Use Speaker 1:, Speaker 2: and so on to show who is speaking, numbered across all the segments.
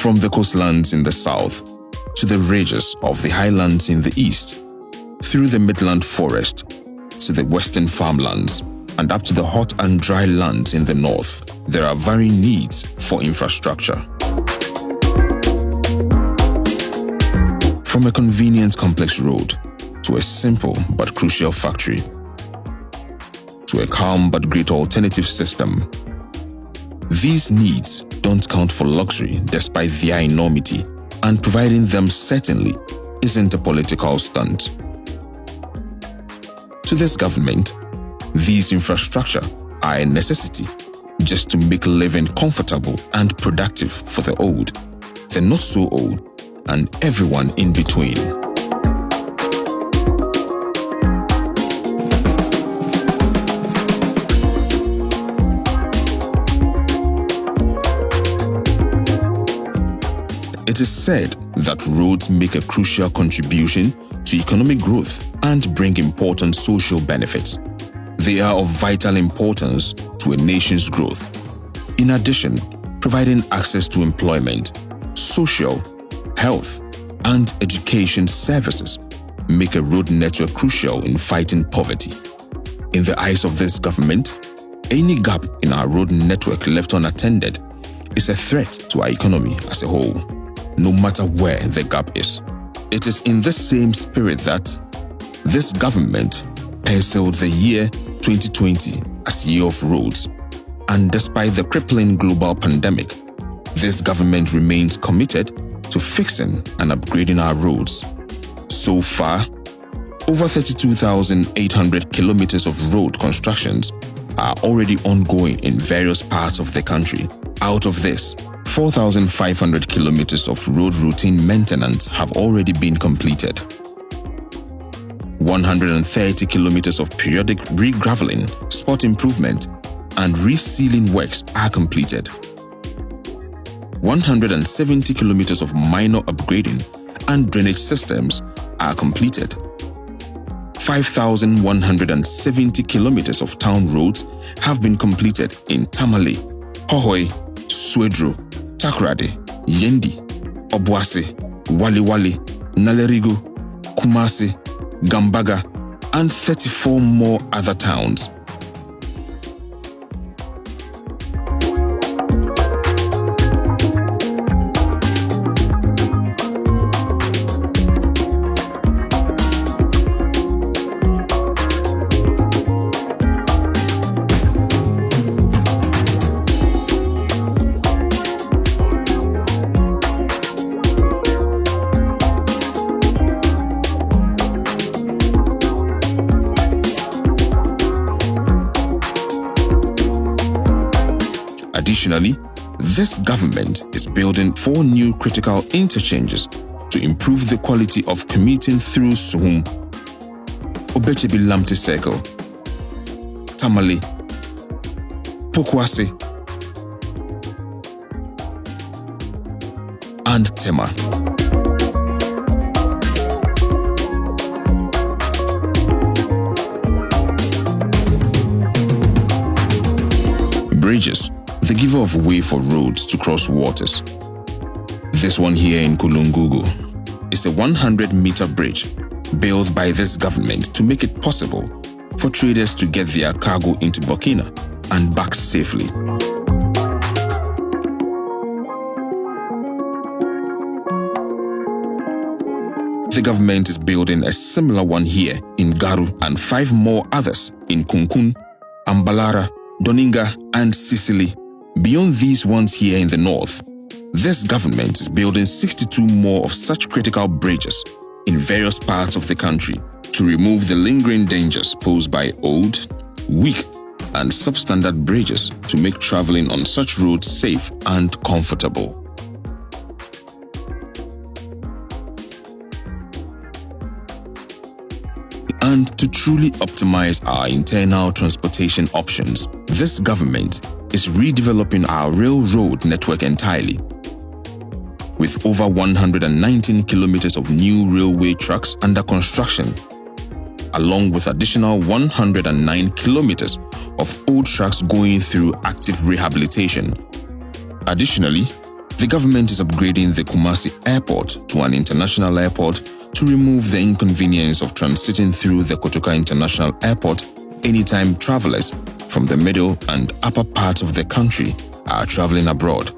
Speaker 1: From the coastlands in the south to the ridges of the highlands in the east, through the midland forest to the western farmlands, and up to the hot and dry lands in the north, there are varying needs for infrastructure. From a convenient complex road to a simple but crucial factory, to a calm but great alternative system, these needs don't count for luxury despite their enormity, and providing them certainly isn't a political stunt. To this government, these infrastructure are a necessity just to make living comfortable and productive for the old, the not so old, and everyone in between. It is said that roads make a crucial contribution to economic growth and bring important social benefits. They are of vital importance to a nation's growth. In addition, providing access to employment, social, health, and education services make a road network crucial in fighting poverty. In the eyes of this government, any gap in our road network left unattended is a threat to our economy as a whole, no matter where the gap is. It is in this same spirit that this government penciled the year 2020 as Year of Roads, and despite the crippling global pandemic, this government remains committed to fixing and upgrading our roads. So far, over 32,800 kilometers of road constructions are already ongoing in various parts of the country. Out of this, 4,500 kilometers of road routine maintenance have already been completed. 130 kilometers of periodic re-graveling, spot improvement, and resealing works are completed. 170 kilometers of minor upgrading and drainage systems are completed. 5,170 kilometers of town roads have been completed in Tamale, Hohoe, Swedro, Takoradi, Yendi, Obuasi, Waliwali, Nalerigo, Kumasi, Gambaga, and 34 more other towns. Additionally, this government is building 4 new critical interchanges to improve the quality of commuting through Suhum, Obechebi Lamte Circle, Tamale, Pokwase, and Tema. Bridges, the giver of way for roads to cross waters. This one here in Kulungugu is a 100-meter bridge built by this government to make it possible for traders to get their cargo into Burkina and back safely. The government is building a similar one here in Garu and 5 more others in Kunkun, Ambalara, Doninga, and Sicily. Beyond these ones here in the north, this government is building 62 more of such critical bridges in various parts of the country to remove the lingering dangers posed by old, weak, and substandard bridges to make traveling on such roads safe and comfortable. And to truly optimize our internal transportation options, this government is redeveloping our railroad network entirely. With over 119 kilometers of new railway tracks under construction, along with additional 109 kilometers of old tracks going through active rehabilitation. Additionally, The government is upgrading the Kumasi airport to an international airport to remove the inconvenience of transiting through the Kotoka International Airport anytime travelers from the middle and upper part of the country are traveling abroad.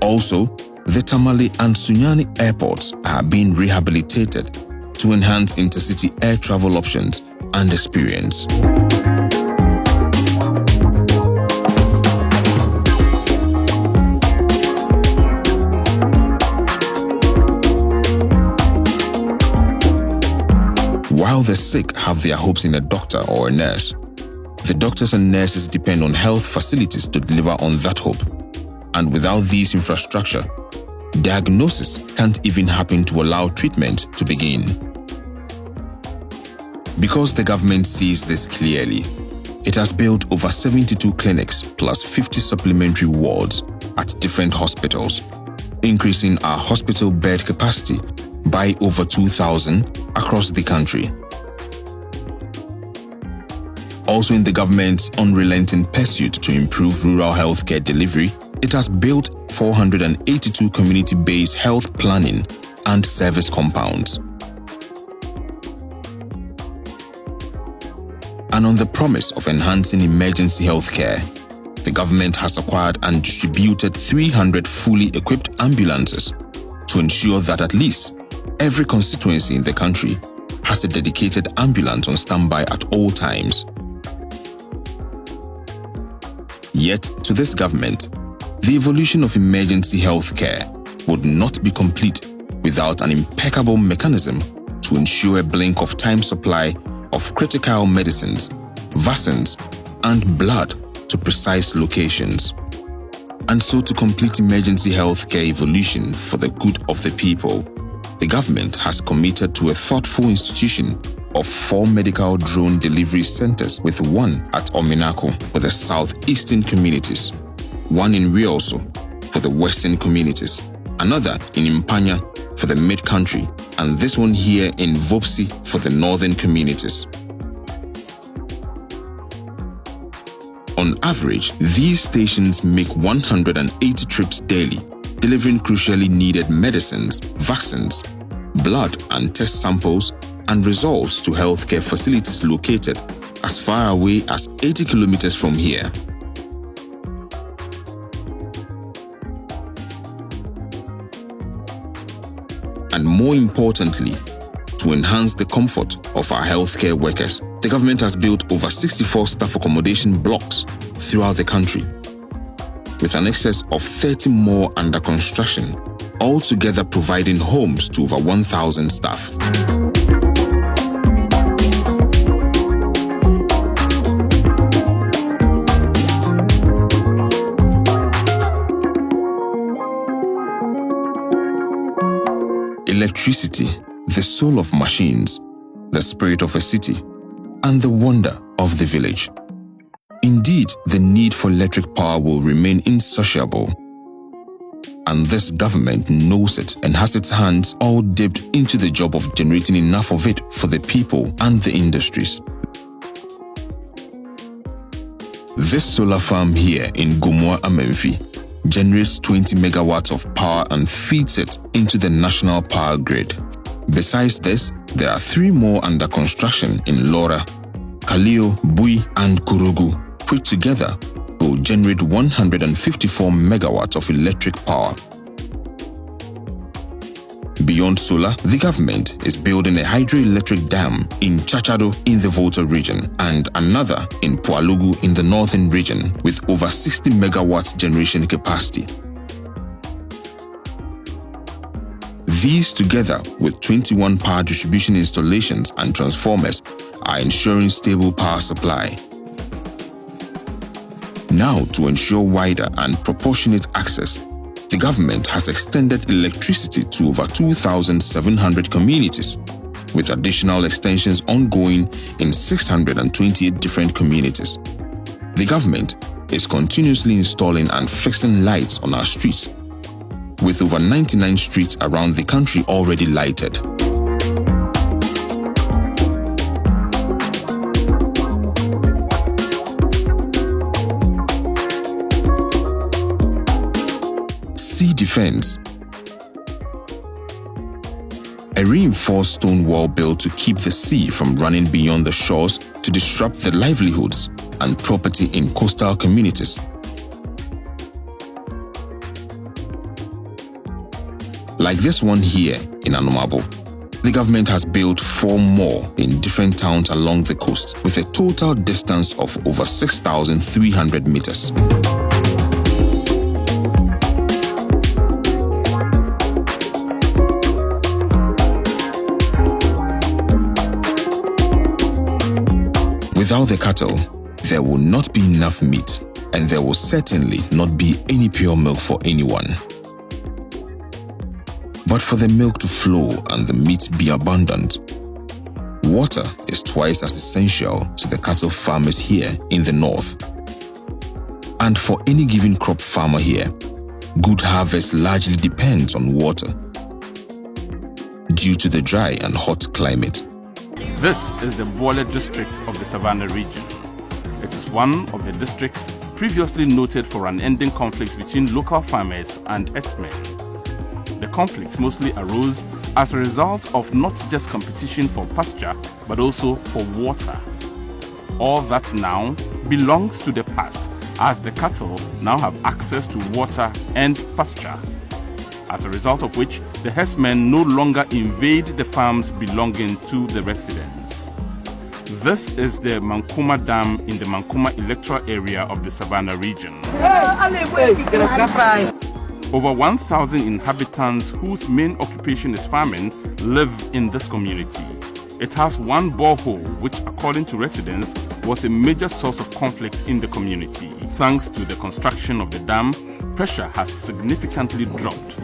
Speaker 1: Also, the Tamale and Sunyani airports are being rehabilitated to enhance intercity air travel options and experience. While the sick have their hopes in a doctor or a nurse, the doctors and nurses depend on health facilities to deliver on that hope. And without this infrastructure, diagnosis can't even happen to allow treatment to begin. Because the government sees this clearly, it has built over 72 clinics plus 50 supplementary wards at different hospitals, increasing our hospital bed capacity by over 2,000 across the country. Also, in the government's unrelenting pursuit to improve rural healthcare delivery, it has built 482 community-based health planning and service compounds. And on the promise of enhancing emergency healthcare, the government has acquired and distributed 300 fully equipped ambulances to ensure that at least every constituency in the country has a dedicated ambulance on standby at all times. Yet, to this government, the evolution of emergency healthcare would not be complete without an impeccable mechanism to ensure a blink-of-time supply of critical medicines, vaccines, and blood to precise locations. And so, to complete emergency healthcare evolution for the good of the people, the government has committed to a thoughtful institution of 4 medical drone delivery centers, with one at Ominako for the southeastern communities, one in Rioso for the western communities, another in Impanya for the mid-country, and this one here in Vopsi for the northern communities. On average, these stations make 180 trips daily, delivering crucially needed medicines, vaccines, blood and test samples, and results to healthcare facilities located as far away as 80 kilometers from here. And more importantly, to enhance the comfort of our healthcare workers, the government has built over 64 staff accommodation blocks throughout the country, with an excess of 30 more under construction, altogether providing homes to over 1,000 staff. Electricity, the soul of machines, the spirit of a city, and the wonder of the village. Indeed, the need for electric power will remain insatiable. And this government knows it and has its hands all dipped into the job of generating enough of it for the people and the industries. This solar farm here in Gomwa Amenfi generates 20 megawatts of power and feeds it into the national power grid. Besides this, there are 3 more under construction in Lora, Kalio, Bui, and Kurugu, which together will generate 154 megawatts of electric power. Beyond solar, the government is building a hydroelectric dam in Chachado in the Volta region and another in Pualugu in the northern region with over 60 megawatts generation capacity. These, together with 21 power distribution installations and transformers, are ensuring stable power supply. Now, to ensure wider and proportionate access, the government has extended electricity to over 2,700 communities, with additional extensions ongoing in 628 different communities. The government is continuously installing and fixing lights on our streets, with over 99 streets around the country already lighted. fence. A reinforced stone wall built to keep the sea from running beyond the shores to disrupt the livelihoods and property in coastal communities. Like this one here in Anomabo, the government has built 4 more in different towns along the coast with a total distance of over 6,300 meters. Without the cattle, there will not be enough meat, and there will certainly not be any pure milk for anyone. But for the milk to flow and the meat be abundant, water is twice as essential to the cattle farmers here in the north. And for any given crop farmer here, good harvest largely depends on water due to the dry and hot climate.
Speaker 2: This is the Bole district of the Savannah region. It is one of the districts previously noted for unending conflicts between local farmers and herdsmen. The conflicts mostly arose as a result of not just competition for pasture, but also for water. All that now belongs to the past, as the cattle now have access to water and pasture. As a result of which, the herdsmen no longer invade the farms belonging to the residents. This is the Mankuma Dam in the Mankuma electoral area of the Savannah region. Over 1,000 inhabitants whose main occupation is farming live in this community. It has 1 borehole, which according to residents was a major source of conflict in the community. Thanks to the construction of the dam, pressure has significantly dropped.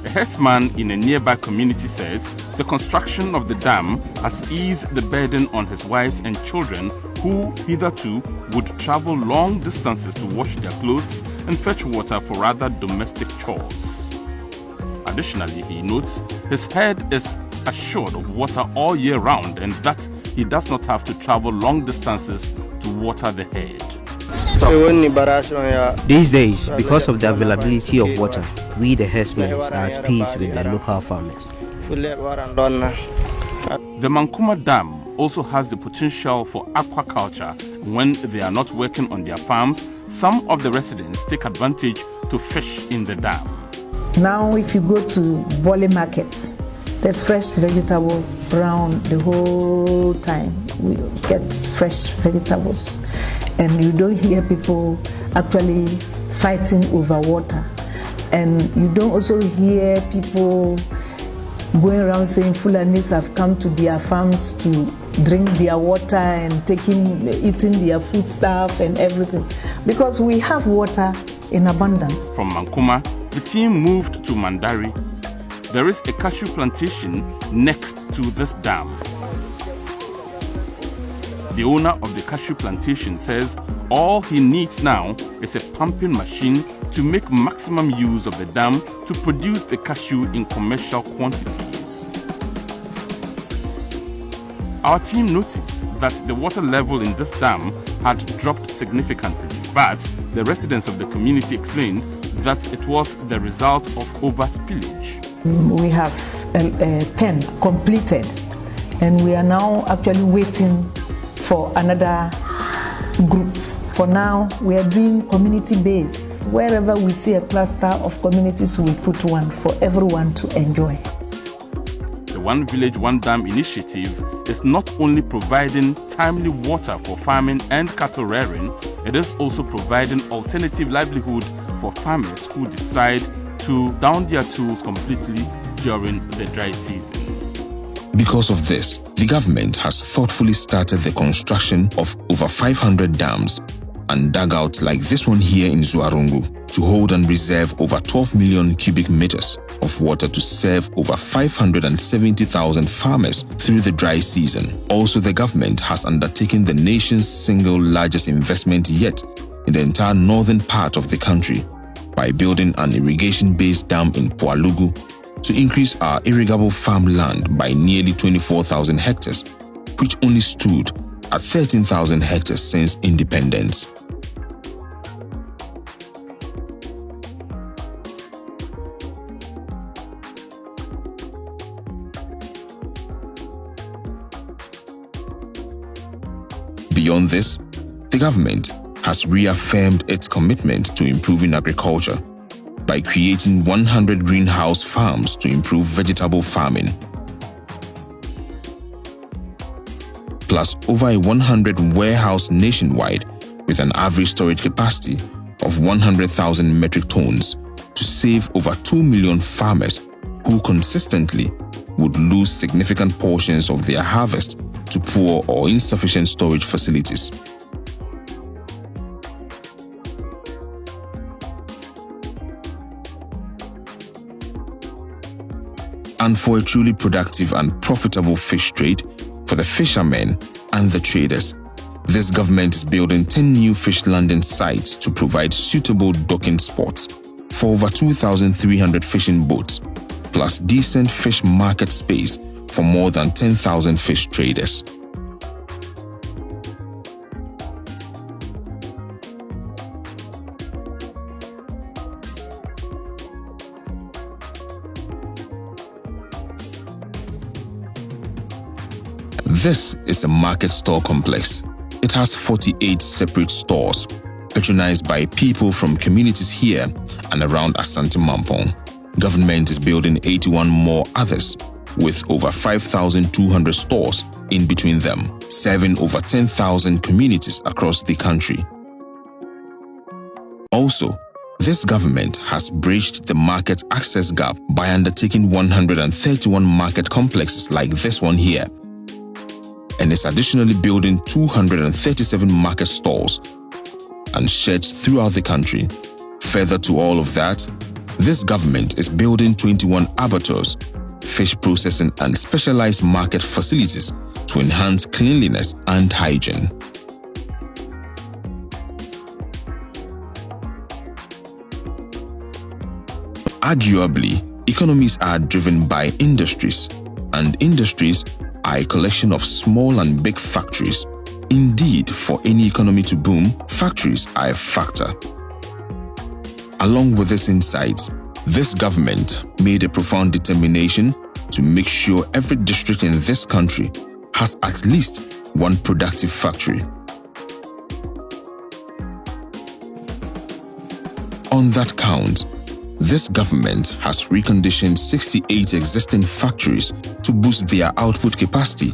Speaker 2: A herdsman in a nearby community says the construction of the dam has eased the burden on his wives and children who hitherto would travel long distances to wash their clothes and fetch water for other domestic chores. Additionally, he notes his herd is assured of water all year round and that he does not have to travel long distances to water the herd.
Speaker 3: These days, because of the availability of water, we the herdsmen are at peace with the local farmers.
Speaker 2: The Mankuma Dam also has the potential for aquaculture. When they are not working on their farms, some of the residents take advantage to fish in the dam.
Speaker 4: Now if you go to Bole markets, there's fresh vegetable around the whole time. We get fresh vegetables and you don't hear people actually fighting over water. And you don't also hear people going around saying Fulanis have come to their farms to drink their water and eating their food stuff and everything. Because we have water in abundance.
Speaker 2: From Mankuma, the team moved to Mandari. There is a cashew plantation next to this dam. The owner of the cashew plantation says all he needs now is a pumping machine to make maximum use of the dam to produce the cashew in commercial quantities. Our team noticed that the water level in this dam had dropped significantly, but the residents of the community explained that it was the result of overspillage.
Speaker 4: We have 10 completed and we are now actually waiting for another group. For now, we are doing community based. Wherever we see a cluster of communities, we put one for everyone to enjoy.
Speaker 2: The One Village, One Dam initiative is not only providing timely water for farming and cattle rearing, it is also providing alternative livelihood for farmers who decide to down their tools completely during the dry season.
Speaker 1: Because of this, the government has thoughtfully started the construction of over 500 dams and dugouts like this one here in Zuarungu to hold and reserve over 12 million cubic meters of water to serve over 570,000 farmers through the dry season. Also, the government has undertaken the nation's single largest investment yet in the entire northern part of the country by building an irrigation-based dam in Pualugu to increase our irrigable farmland by nearly 24,000 hectares, which only stood at 13,000 hectares since independence. Beyond this, the government has reaffirmed its commitment to improving agriculture by creating 100 greenhouse farms to improve vegetable farming, plus over 100 warehouse nationwide with an average storage capacity of 100,000 metric tons to save over 2 million farmers who consistently would lose significant portions of their harvest to poor or insufficient storage facilities. And for a truly productive and profitable fish trade for the fishermen and the traders, this government is building 10 new fish landing sites to provide suitable docking spots for over 2,300 fishing boats, plus decent fish market space for more than 10,000 fish traders. This is a market store complex. It has 48 separate stores, patronized by people from communities here and around Asante Mampong. Government is building 81 more others, with over 5,200 stores in between them, serving over 10,000 communities across the country. Also, this government has bridged the market access gap by undertaking 131 market complexes like this one here, and is additionally building 237 market stalls and sheds throughout the country. Further to all of that, this government is building 21 abattoirs, fish processing and specialized market facilities to enhance cleanliness and hygiene. Arguably, economies are driven by industries, and industries are a collection of small and big factories. Indeed, for any economy to boom, factories are a factor. Along with this insight, this government made a profound determination to make sure every district in this country has at least one productive factory. On that count, this government has reconditioned 68 existing factories to boost their output capacity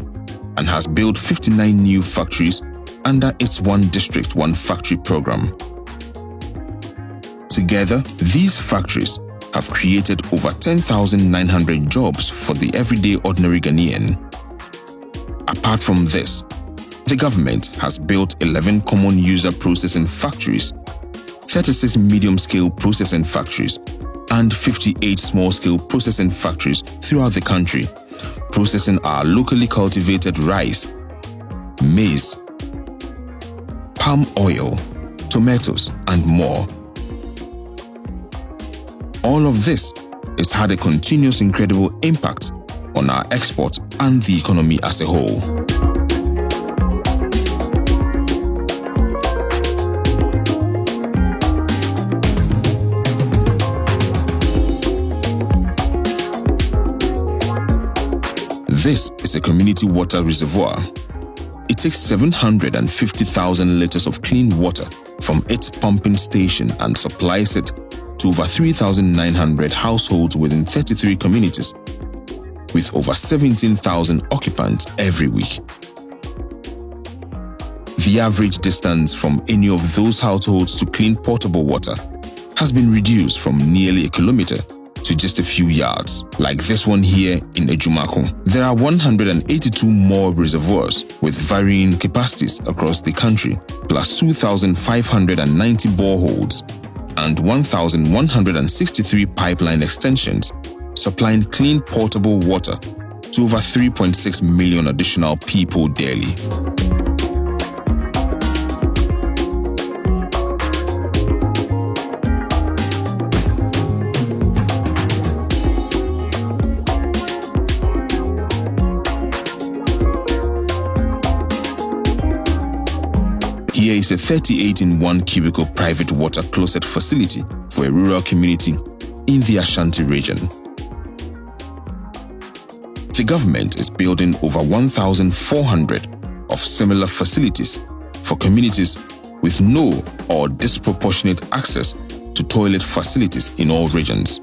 Speaker 1: and has built 59 new factories under its One District, One Factory program. Together, these factories have created over 10,900 jobs for the everyday ordinary Ghanaian. Apart from this, the government has built 11 common user processing factories, 36 medium-scale processing factories, and 58 small-scale processing factories throughout the country, processing our locally cultivated rice, maize, palm oil, tomatoes, and more. All of this has had a continuous incredible impact on our exports and the economy as a whole. This is a community water reservoir. It takes 750,000 liters of clean water from its pumping station and supplies it to over 3,900 households within 33 communities, with over 17,000 occupants every week. The average distance from any of those households to clean potable water has been reduced from nearly a kilometer to just a few yards, like this one here in Ejumako. There are 182 more reservoirs with varying capacities across the country, plus 2,590 boreholes and 1,163 pipeline extensions, supplying clean potable water to over 3.6 million additional people daily. Here is a 38-in-1 cubicle private water closet facility for a rural community in the Ashanti region. The government is building over 1,400 of similar facilities for communities with no or disproportionate access to toilet facilities in all regions,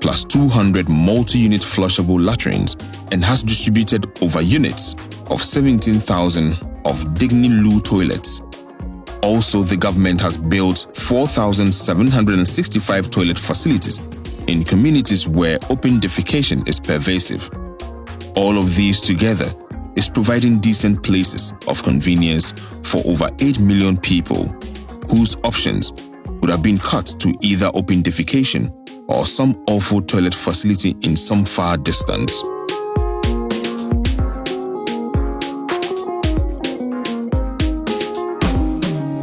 Speaker 1: plus 200 multi-unit flushable latrines, and has distributed over units of 17,000 of Digni-Loo toilets. Also, the government has built 4,765 toilet facilities in communities where open defecation is pervasive. All of these together is providing decent places of convenience for over 8 million people whose options would have been cut to either open defecation or some awful toilet facility in some far distance.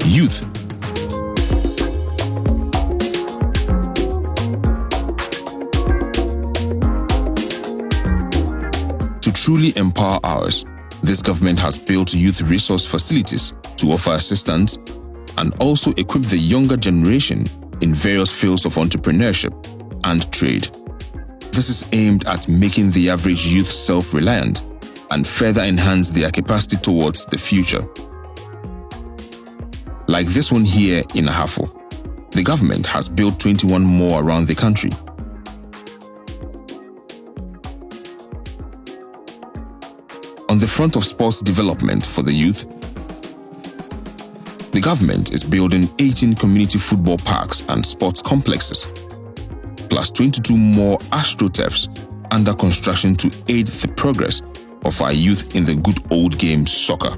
Speaker 1: Youth. To truly empower ours, this government has built youth resource facilities to offer assistance and also equip the younger generation in various fields of entrepreneurship and trade. This is aimed at making the average youth self-reliant and further enhance their capacity towards the future. Like this one here in Ahafo, the government has built 21 more around the country. On the front of sports development for the youth, the government is building 18 community football parks and sports complexes, plus 22 more astroturfs under construction to aid the progress of our youth in the good old game soccer.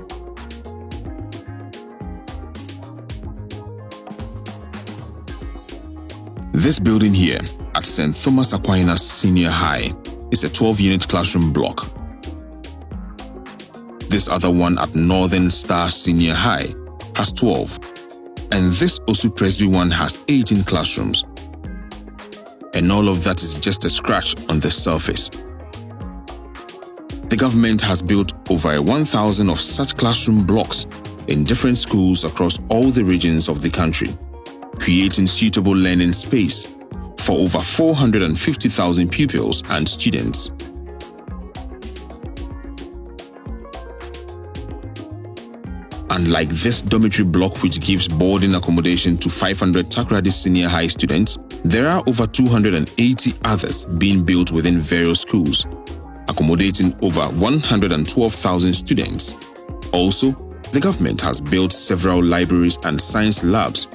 Speaker 1: This building here at St. Thomas Aquinas Senior High is a 12-unit classroom block. This other one at Northern Star Senior High has 12, and this Osu Presby one has 18 classrooms. And all of that is just a scratch on the surface. The government has built over 1,000 of such classroom blocks in different schools across all the regions of the country, creating suitable learning space for over 450,000 pupils and students. Unlike this dormitory block which gives boarding accommodation to 500 Takoradi Senior High students, there are over 280 others being built within various schools, accommodating over 112,000 students. Also, the government has built several libraries and science labs,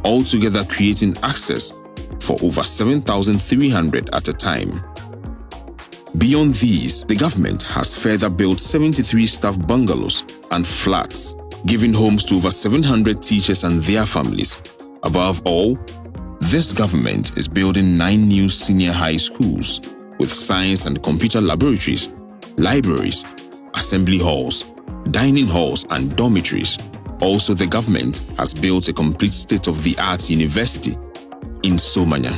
Speaker 1: altogether creating access for over 7,300 at a time. Beyond these, the government has further built 73 staff bungalows and flats, giving homes to over 700 teachers and their families. Above all, this government is building 9 new senior high schools with science and computer laboratories, libraries, assembly halls, dining halls, and dormitories. Also, the government has built a complete state-of-the-art university in Somanya.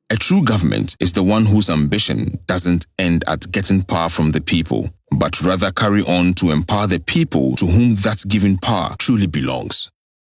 Speaker 1: A true government is the one whose ambition doesn't end at getting power from the people, but rather carry on to empower the people to whom that given power truly belongs.